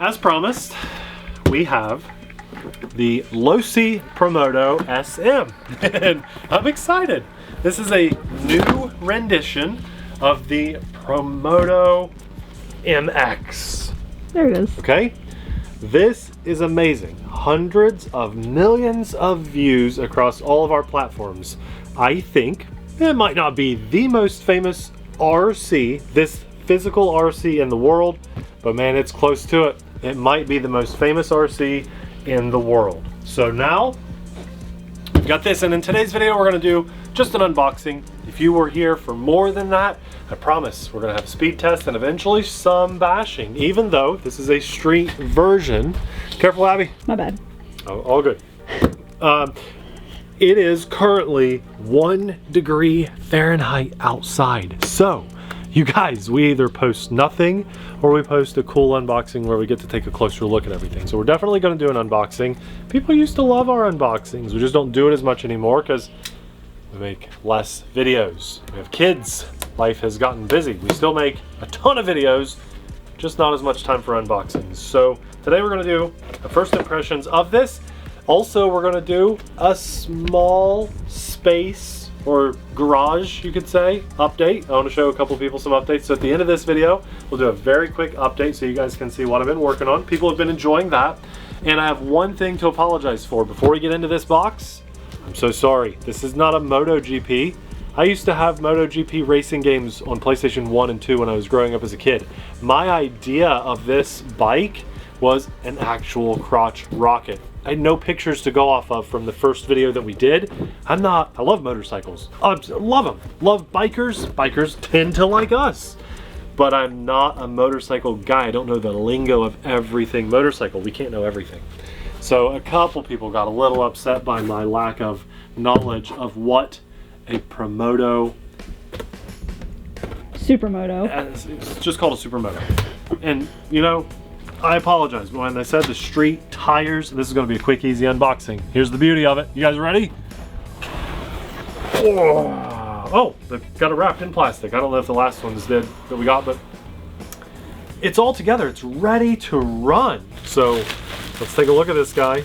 as promised, we have the Losi Promoto-SM, and I'm excited. This is a new rendition of the Promoto MX. There it is. Okay, this is amazing. Hundreds of millions of views across all of our platforms. I think it might not be the most famous RC, this physical RC in the world, but man, it's close to it. It might be the most famous RC in the world. So now we've got this, and in today's video we're going to do just an unboxing. If you were here for more than that, I promise we're going to have a speed test and eventually some bashing, even though this is a street version. Careful, Abby. My bad. Oh, all good. It is currently 1 degree Fahrenheit outside. So you guys, we either post nothing or we post a cool unboxing where we get to take a closer look at everything. So we're definitely going to do an unboxing. People used to love our unboxings. We just don't do it as much anymore because we make less videos. We have kids. Life has gotten busy. We still make a ton of videos, just not as much time for unboxings. So today we're going to do the first impressions of this. Also, we're going to do a small space or garage, you could say, update. I want to show a couple people some updates. So at the end of this video, we'll do a very quick update so you guys can see what I've been working on. People have been enjoying that. And I have one thing to apologize for before we get into this box. I'm so sorry. This is not a MotoGP. I used to have MotoGP racing games on PlayStation 1 and 2 when I was growing up as a kid. My idea of this bike was an actual crotch rocket. I had no pictures to go off of from the first video that we did. I love motorcycles. I love them. Love bikers. Bikers tend to like us. But I'm not a motorcycle guy. I don't know the lingo of everything motorcycle. We can't know everything. So a couple people got a little upset by my lack of knowledge of what a Promoto. Supermoto. It's just called a Supermoto. And you know, I apologize, but when they said the street tires, this is going to be a quick, easy unboxing. Here's the beauty of it. You guys ready? Oh, they got it wrapped in plastic. I don't know if the last ones did that we got, but it's all together. It's ready to run. So let's take a look at this guy.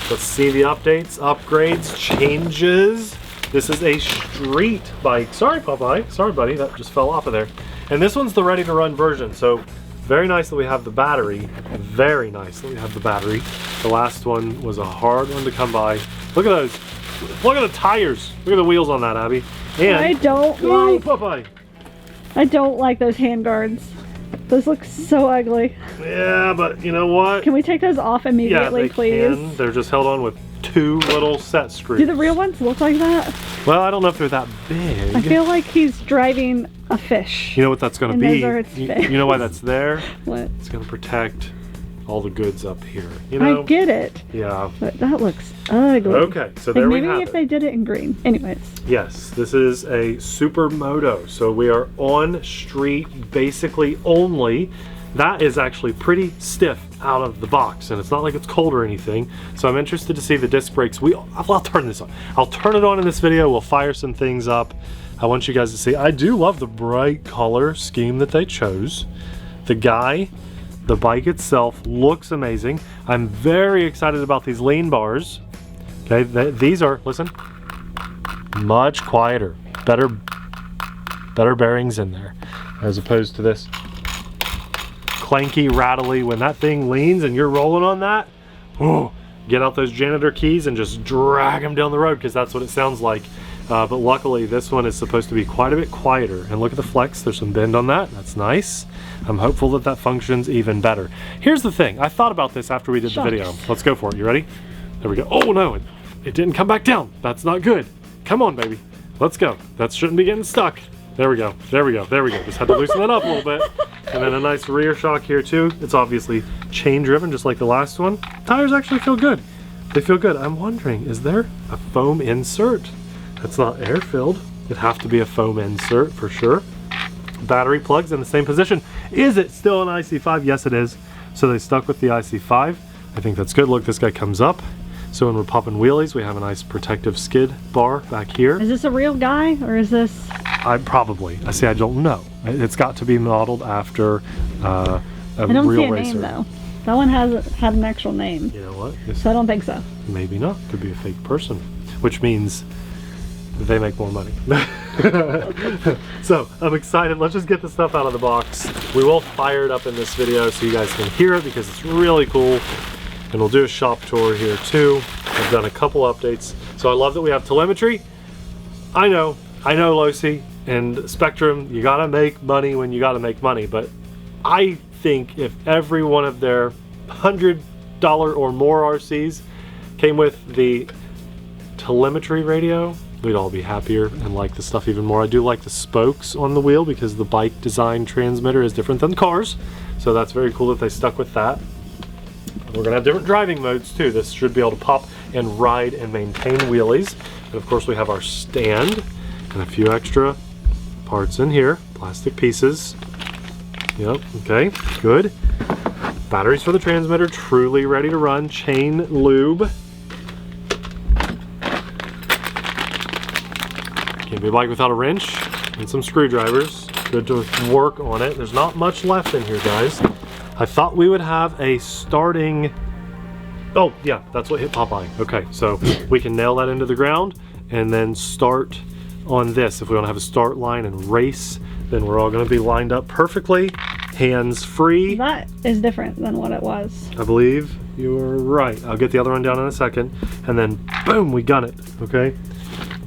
Let's see the updates, upgrades, changes. This is a street bike. Sorry, Popeye. Sorry, buddy. That just fell off of there. And this one's the ready to run version. So very nice that we have the battery. Very nice that we have the battery. The last one was a hard one to come by. Look at those. Look at the tires. Look at the wheels on that, Abby. And I don't like. Popeye. I don't like those handguards. Those look so ugly. Yeah, but you know what? Can we take those off immediately, please? Can. They're just held on with 2 little set screws. Do the real ones look like that? Well, I don't know if they're that big. I feel like he's driving a fish. You know what that's going to And be? those are its fins. You know why that's there? What? It's going to protect all the goods up here. You know? I get it. Yeah. But that looks ugly. Okay, so there we have it. Maybe if they did it in green. Anyways. Yes, this is a Supermoto. So we are on street basically only. That is actually pretty stiff out of the box, and it's not like it's cold or anything. So I'm interested to see the disc brakes. I'll turn this on. I'll turn it on in this video. We'll fire some things up. I want you guys to see. I do love the bright color scheme that they chose. The bike itself looks amazing. I'm very excited about these lean bars. Okay, these are, listen, much quieter, better bearings in there, as opposed to this clanky, rattly. When that thing leans and you're rolling on that, oh, get out those janitor keys and just drag them down the road, because that's what it sounds like. But luckily this one is supposed to be quite a bit quieter. And look at the flex, there's some bend on that. That's nice. I'm hopeful that that functions even better. Here's the thing, I thought about this after we did the video. Let's go for it. You ready? There we go. Oh no, it didn't come back down. That's not good. Come on, baby. Let's go. That shouldn't be getting stuck. There we go. There we go. There we go. Just had to loosen that up a little bit. And then a nice rear shock here too. It's obviously chain driven, just like the last one. Tires actually feel good. They feel good. I'm wondering, is there a foam insert? That's not air filled. It'd have to be a foam insert for sure. Battery plugs in the same position. Is it still an IC5? Yes, it is. So they stuck with the IC5. I think that's good. Look, this guy comes up. So when we're popping wheelies, we have a nice protective skid bar back here. Is this a real guy, or is this? I don't know. It's got to be modeled after a real racer. I don't see a name though. That one hasn't had an actual name. You know what? This So I don't think so. maybe not. Could be a fake person, which means they make more money. So I'm excited. Let's just get the stuff out of the box. We will fire it up in this video so you guys can hear it because it's really cool. And we'll do a shop tour here too. I've done a couple updates. So I love that we have telemetry. I know Losi and Spectrum, you gotta make money when you gotta make money, but I think if every one of their $100 or more RCs came with the telemetry radio, we'd all be happier and like the stuff even more. I do like the spokes on the wheel because the bike design transmitter is different than cars, so that's very cool that they stuck with that. We're gonna have different driving modes too. This should be able to pop and ride and maintain wheelies. And of course we have our stand and a few extra parts in here, plastic pieces. Yep, okay, good. Batteries for the transmitter, truly ready to run. Chain lube. Can't be a bike without a wrench and some screwdrivers. Good to work on it. There's not much left in here, guys. I thought we would have a starting... Oh, yeah, that's what hit Popeye. Okay, so we can nail that into the ground and then start on this. If we want to have a start line and race, then we're all going to be lined up perfectly, hands free. That is different than what it was. I believe you were right. I'll get the other one down in a second, and then boom, we gun it. Okay,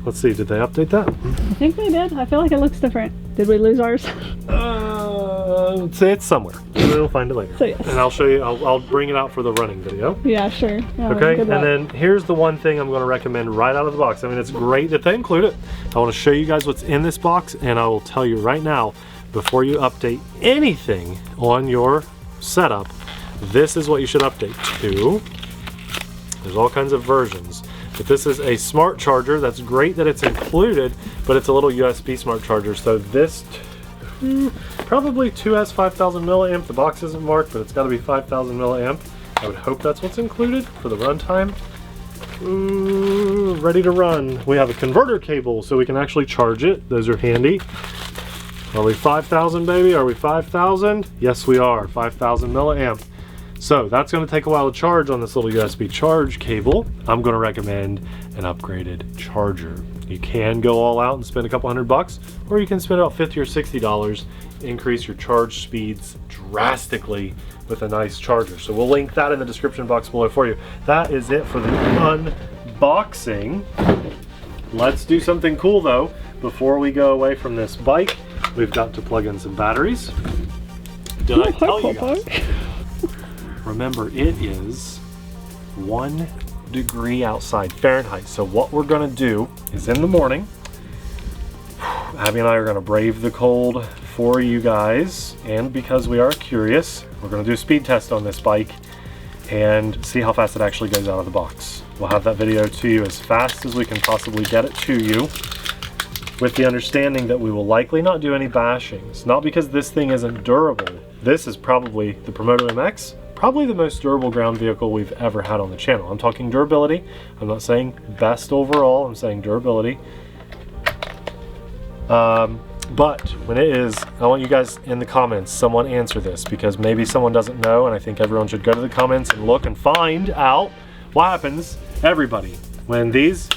let's see, did they update that? I think they did. I feel like it looks different. Did we lose ours? Let's say it's somewhere. We'll find it later. So yes. And I'll show you, I'll bring it out for the running video. Yeah, sure. Yeah, Okay, good luck. and then here's the one thing I'm going to recommend right out of the box. I mean, it's great that they include it. I want to show you guys what's in this box, and I will tell you right now, before you update anything on your setup, this is what you should update to. There's all kinds of versions. But this is a smart charger. That's great that it's included, but it's a little USB smart charger. So this probably 2S 5000 milliamp. The box isn't marked, but it's got to be 5000 milliamp. I would hope that's what's included for the runtime. Ready to run. We have a converter cable so we can actually charge it. Those are handy. Are we 5,000, baby? Are we 5,000? Yes, we are. 5,000 milliamp. So that's going to take a while to charge on this little USB charge cable. I'm going to recommend an upgraded charger. You can go all out and spend a couple $100, or you can spend about $50 or $60, increase your charge speeds drastically with a nice charger. So we'll link that in the description box below for you. That is it for the unboxing. Let's do something cool though. Before we go away from this bike, we've got to plug in some batteries. Did I tell you guys? Remember, it is 1 degree outside Fahrenheit. So what we're gonna do is in the morning, Abby and I are gonna brave the cold for you guys. And because we are curious, we're gonna do a speed test on this bike and see how fast it actually goes out of the box. We'll have that video to you as fast as we can possibly get it to you, with the understanding that we will likely not do any bashings. Not because this thing isn't durable. This is probably the Promoto MX, probably the most durable ground vehicle we've ever had on the channel. I'm talking durability. I'm not saying best overall, I'm saying durability. But when it is, I want you guys in the comments, someone answer this, because maybe someone doesn't know, and I think everyone should go to the comments and look and find out what happens, everybody, when these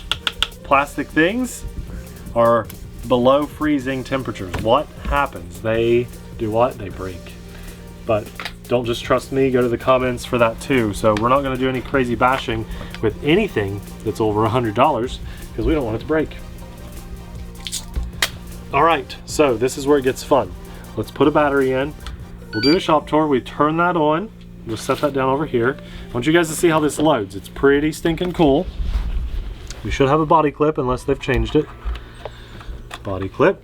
plastic things are below freezing temperatures. What happens? They do what? They break. But don't just trust me, go to the comments for that too. So we're not gonna do any crazy bashing with anything that's over $100 because we don't want it to break. All right, so this is where it gets fun. Let's put a battery in. We'll do a shop tour. We turn that on. We'll set that down over here. I want you guys to see how this loads. It's pretty stinking cool. We should have a body clip unless they've changed it. Body clip.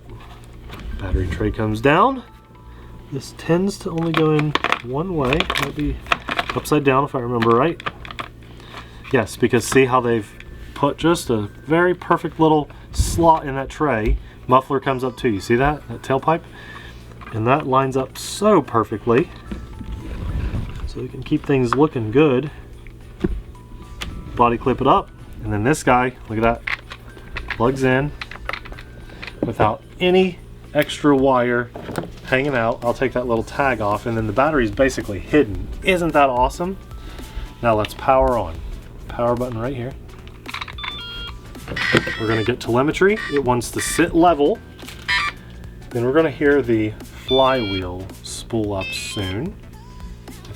Battery tray comes down. This tends to only go in one way. Might be upside down if I remember right. Yes, because see how they've put just a very perfect little slot in that tray. Muffler comes up too. You see that? That tailpipe? And that lines up so perfectly. So we can keep things looking good. Body clip it up. And then this guy, look at that, plugs in without any extra wire hanging out. I'll take that little tag off, and then the battery's basically hidden. Isn't that awesome? Now let's power on. Power button right here. We're gonna get telemetry. It wants to sit level. Then we're gonna hear the flywheel spool up soon.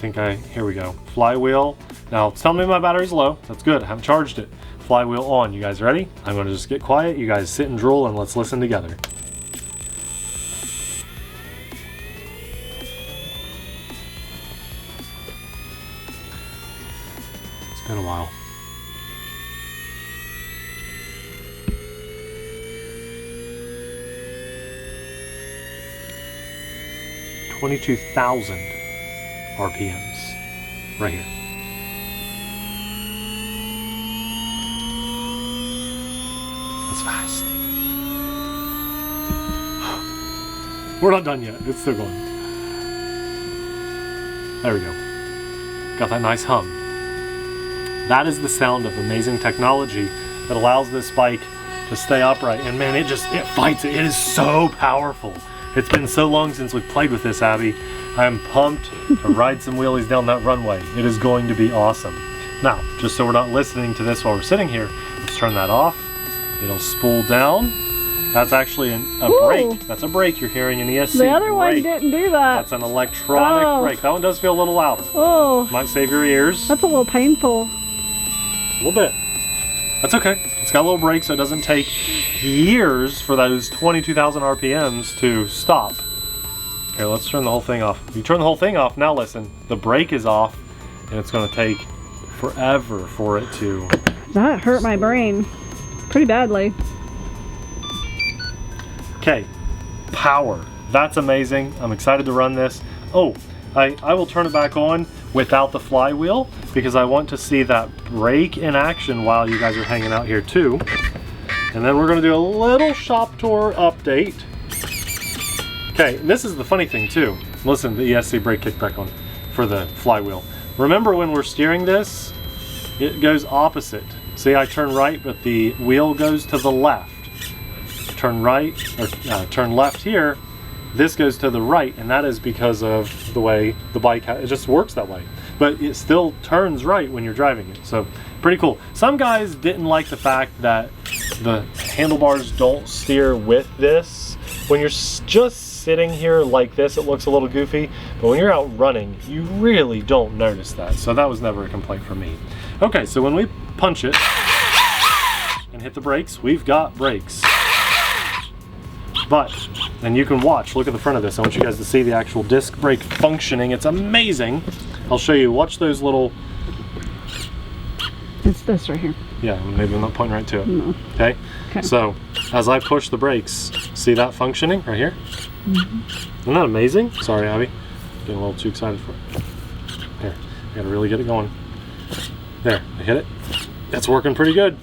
Here we go. Flywheel. Now it's telling me my battery's low. That's good, I haven't charged it. Flywheel on. You guys ready? I'm gonna just get quiet. You guys sit and drool and let's listen together. It's been a while. $22,000 RPMs right here. That's fast. We're not done yet. It's still going. There we go. Got that nice hum. That is the sound of amazing technology that allows this bike to stay upright. And man, it fights it. It is so powerful. It's been so long since we've played with this, Abby. I'm pumped to ride some wheelies down that runway. It is going to be awesome. Now, just so we're not listening to this while we're sitting here, let's turn that off. It'll spool down. That's actually a brake. That's a brake you're hearing in ESC. The other one didn't do that. That's an electronic brake. That one does feel a little louder. Oh. Might save your ears. That's a little painful. A little bit. That's okay. It's got a little brake so it doesn't take years for those 22,000 RPMs to stop. Here, let's turn the whole thing off. You turn the whole thing off, now listen. The brake is off and it's going to take forever for it to... That hurt my brain pretty badly. Okay, power. That's amazing. I'm excited to run this. Oh, I will turn it back on without the flywheel because I want to see that brake in action while you guys are hanging out here too. And then we're going to do a little shop tour update. Okay, this is the funny thing too. Listen, the ESC brake kicked back on for the flywheel. Remember when we're steering this, it goes opposite. See, I turn right, but the wheel goes to the left. Turn right, or turn left here, this goes to the right, and that is because of the way the bike, it just works that way. But it still turns right when you're driving it, so pretty cool. Some guys didn't like the fact that the handlebars don't steer with this. When you're just sitting here like this, it looks a little goofy, but when you're out running, you really don't notice that, so that was never a complaint from me. Okay, so when we punch it and hit the brakes, we've got brakes. But, and you can watch, look at the front of this. I want you guys to see the actual disc brake functioning. It's amazing. I'll show you. Watch those little... It's this right here. Yeah, maybe I'm not pointing right to it. No. Okay? So, as I push the brakes, see that functioning right here? Mm-hmm. Isn't that amazing? Sorry, Abby. Getting a little too excited for it. Here, I gotta really get it going. There, I hit it. That's working pretty good.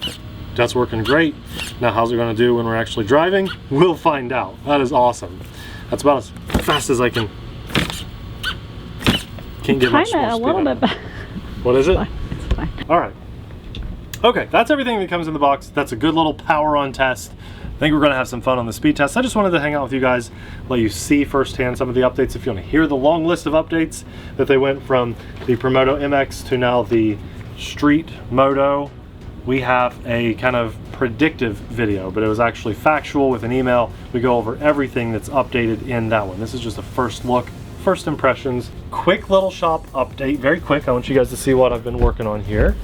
That's working great. Now, how's it going to do when we're actually driving? We'll find out. That is awesome. That's about as fast as I can. Can't get much more speed. A little bit back. What is it? It's fine. All right. Okay, that's everything that comes in the box. That's a good little power on test. I think we're going to have some fun on the speed test. I just wanted to hang out with you guys, let you see firsthand some of the updates. If you want to hear the long list of updates that they went from the Promoto MX to now the Street Moto, we have a kind of predictive video, but it was actually factual with an email. We go over everything that's updated in that one. This is just a first look, first impressions. Quick little shop update, very quick. I want you guys to see what I've been working on here.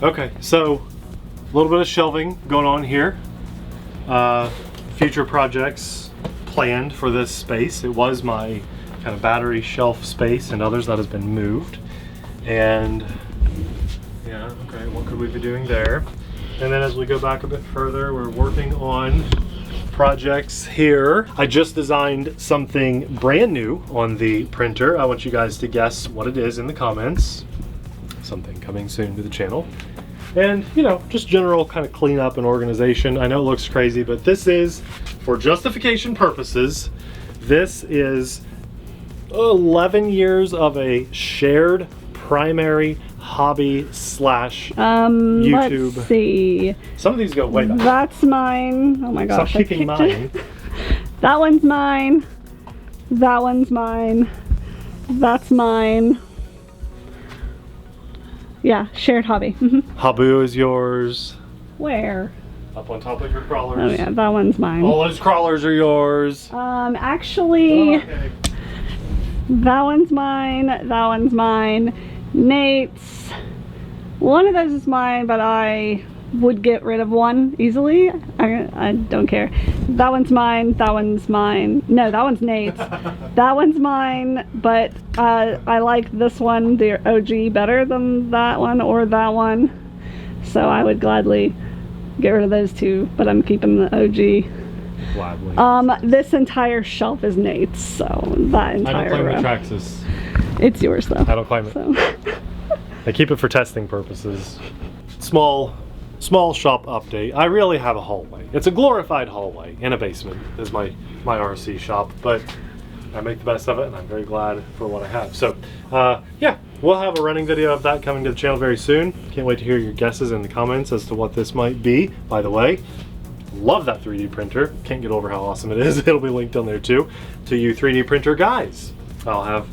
Okay, so a little bit of shelving going on here. Future projects planned for this space. It was my kind of battery shelf space and others that has been moved. And yeah, okay, what could we be doing there? And then as we go back a bit further, we're working on projects here. I just designed something brand new on the printer. I want you guys to guess what it is in the comments. Something coming soon to the channel. And, you know, just general kind of cleanup and organization. I know it looks crazy, but this is, for justification purposes, this is 11 years of a shared primary hobby slash YouTube. Let's see. Some of these go way back. That's mine. Oh my gosh. Stop kicking mine. That one's mine. That one's mine. That's mine. Yeah, shared hobby. Habu is yours. Where? Up on top of your crawlers. Oh yeah, that one's mine. All those crawlers are yours. Actually, Okay. that one's mine. That one's mine. Nate's. One of those is mine, but I would get rid of one easily. I don't care. That one's mine. That one's mine. No, that one's Nate's. That one's mine, but I like this one, the OG, better than that one or that one. So I would gladly get rid of those two, but I'm keeping the OG. Gladly. This entire shelf is Nate's, so that entire I don't claim row. the Traxxas. It's yours though. I don't claim it. So. I keep it for testing purposes. Small shop update. I really have a hallway. It's a glorified hallway in a basement is my RC shop, but I make the best of it and I'm very glad for what I have. So yeah, we'll have a running video of that coming to the channel very soon. Can't wait to hear your guesses in the comments as to what this might be. By the way, love that 3D printer. Can't get over how awesome it is. It'll be linked on there too. To you 3D printer guys, I'll have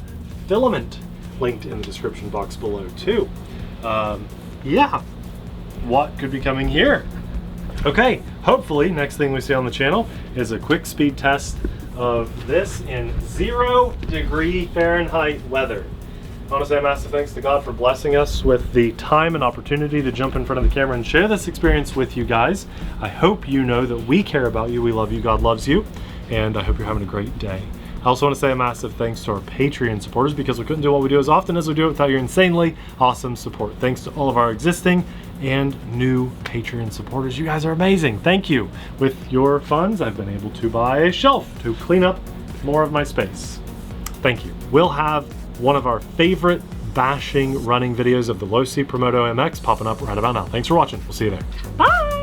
filament linked in the description box below too. Yeah, what could be coming here? Okay, hopefully next thing we see on the channel is a quick speed test of this in 0° Fahrenheit weather. I want to say a massive thanks to God for blessing us with the time and opportunity to jump in front of the camera and share this experience with you guys. I hope you know that we care about you, we love you, God loves you, and I hope you're having a great day. I also want to say a massive thanks to our Patreon supporters because we couldn't do what we do as often as we do it without your insanely awesome support. Thanks to all of our existing and new Patreon supporters. You guys are amazing. Thank you. With your funds, I've been able to buy a shelf to clean up more of my space. Thank you. We'll have one of our favorite bashing running videos of the Losi Promoto-SM popping up right about now. Thanks for watching. We'll see you there. Bye!